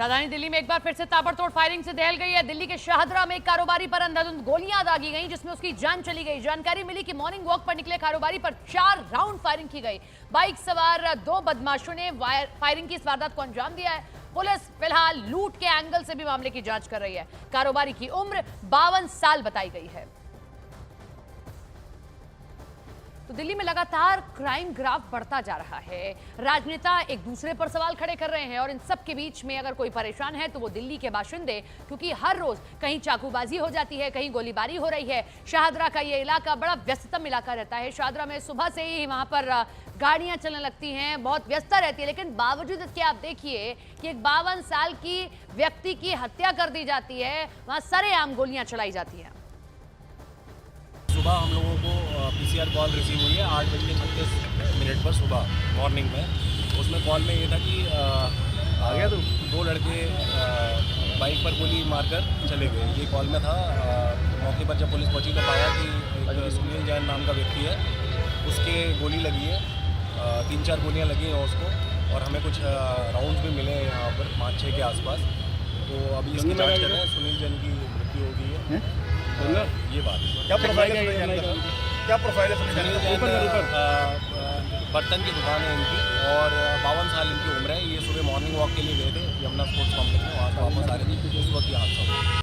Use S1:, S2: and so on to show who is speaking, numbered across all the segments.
S1: राजधानी दिल्ली में एक बार फिर से ताबड़तोड़ फायरिंग से दहल गई है। दिल्ली के शाहदरा में एक कारोबारी पर अंधाधुंध गोलियां दागी गईं, जिसमें उसकी जान चली गई। जानकारी मिली कि मॉर्निंग वॉक पर निकले कारोबारी पर 4 राउंड फायरिंग की गई। बाइक सवार 2 बदमाशों ने फायरिंग की इस वारदात को अंजाम दिया है। पुलिस फिलहाल लूट के एंगल से भी मामले की जांच कर रही है। कारोबारी की उम्र 52 साल बताई गई है। तो दिल्ली में लगातार क्राइम ग्राफ बढ़ता जा रहा है। राजनेता एक दूसरे पर सवाल खड़े कर रहे हैं और इन सब के बीच में अगर कोई परेशान है तो वो दिल्ली के बाशिंदे, क्योंकि हर रोज कहीं चाकूबाजी हो जाती है, कहीं गोलीबारी हो रही है। शाहदरा का ये इलाका बड़ा व्यस्ततम इलाका रहता है। शाहदरा में सुबह से ही वहां पर गाड़ियां चलने लगती हैं, बहुत व्यस्तता रहती है। लेकिन बावजूद इसके आप देखिए कि एक 52 साल की व्यक्ति की हत्या कर दी जाती है, वहां सरेआम गोलियां चलाई जाती हैं।
S2: सुबह हम लोगों को पीसीआर कॉल रिसीव हुई है 8:36 पर सुबह मॉर्निंग में। उसमें कॉल में ये था कि आ गया तो 2 लड़के बाइक पर गोली मारकर चले गए। ये कॉल में था। मौके पर जब पुलिस पहुंची तो पाया कि एक सुनील जैन नाम का व्यक्ति है, उसके गोली लगी है। 3-4 गोलियां लगी हैं उसको, और हमें कुछ राउंड्स भी मिले हैं यहाँ पर 5-6 के आसपास। तो अभी इसकी जाँच कर रहे हैं। सुनील जैन की मृत्यु हो गई है। ये बात
S3: क्या प्रोफाइल है? क्या प्रोफाइल है?
S2: बर्तन की दुकान है इनकी, और 52 साल इनकी उम्र है। ये सुबह मॉर्निंग वॉक के लिए गए थे यमुना स्पोर्ट्स कॉम्प्लेक्स में, वहाँ से वापस आ रहे थे, उस वक्त ये हादसा हुआ।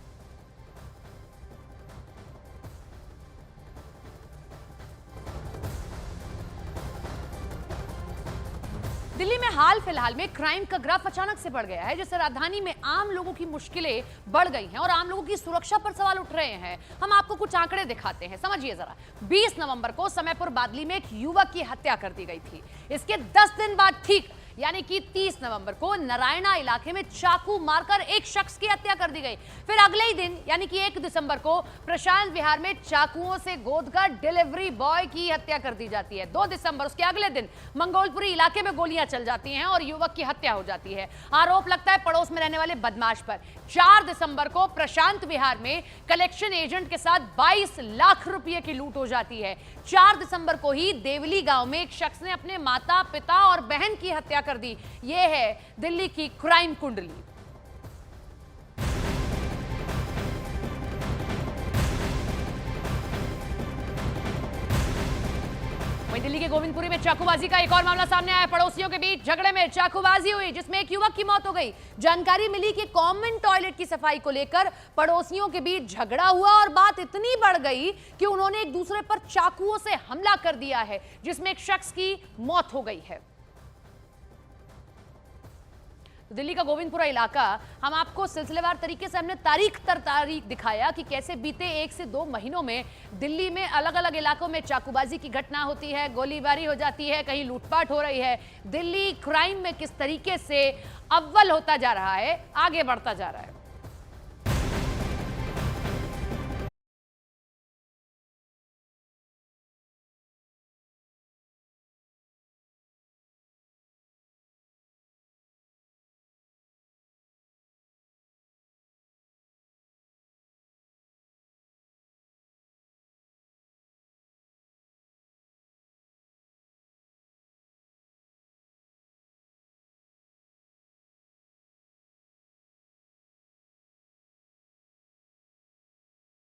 S1: दिल्ली में हाल फिलहाल में क्राइम का ग्राफ अचानक से बढ़ गया है, जिससे राजधानी में आम लोगों की मुश्किलें बढ़ गई हैं और आम लोगों की सुरक्षा पर सवाल उठ रहे हैं। हम आपको कुछ आंकड़े दिखाते हैं, समझिए जरा। 20 नवंबर को समयपुर बादली में एक युवक की हत्या कर दी गई थी। इसके 10 दिन बाद ठीक यानी कि 30 नवंबर को नारायणा इलाके में चाकू मारकर एक शख्स की हत्या कर दी गई। फिर अगले ही दिन यानी कि 1 दिसंबर को प्रशांत विहार में चाकुओं से गोदकर डिलीवरी बॉय की हत्या कर दी जाती है। 2 दिसंबर उसके अगले दिन मंगोलपुरी इलाके में गोलियां चल जाती हैं और युवक की हत्या हो जाती है। आरोप लगता है पड़ोस में रहने वाले बदमाश पर। 4 दिसंबर को प्रशांत विहार में कलेक्शन एजेंट के साथ 22 लाख रुपए की लूट हो जाती है। 4 दिसंबर को ही देवली गांव में एक शख्स ने अपने माता, पिता और बहन की हत्या कर दी। यह है दिल्ली की क्राइम कुंडली। वहीं दिल्ली के गोविंदपुरी में चाकूबाजी का एक और मामला सामने आया। पड़ोसियों के बीच झगड़े में चाकूबाजी हुई, जिसमें एक युवक की मौत हो गई। जानकारी मिली कि कॉमन टॉयलेट की सफाई को लेकर पड़ोसियों के बीच झगड़ा हुआ और बात इतनी बढ़ गई कि उन्होंने एक दूसरे पर चाकुओं से हमला कर दिया है, जिसमें एक शख्स की मौत हो गई है। दिल्ली का गोविंदपुरा इलाका, हम आपको सिलसिलेवार तरीके से हमने तारीख तर तारीख दिखाया कि कैसे बीते 1 से 2 महीनों में दिल्ली में अलग अलग इलाकों में चाकूबाजी की घटना होती है, गोलीबारी हो जाती है, कहीं लूटपाट हो रही है। दिल्ली क्राइम में किस तरीके से अव्वल होता जा रहा है, आगे बढ़ता जा रहा है।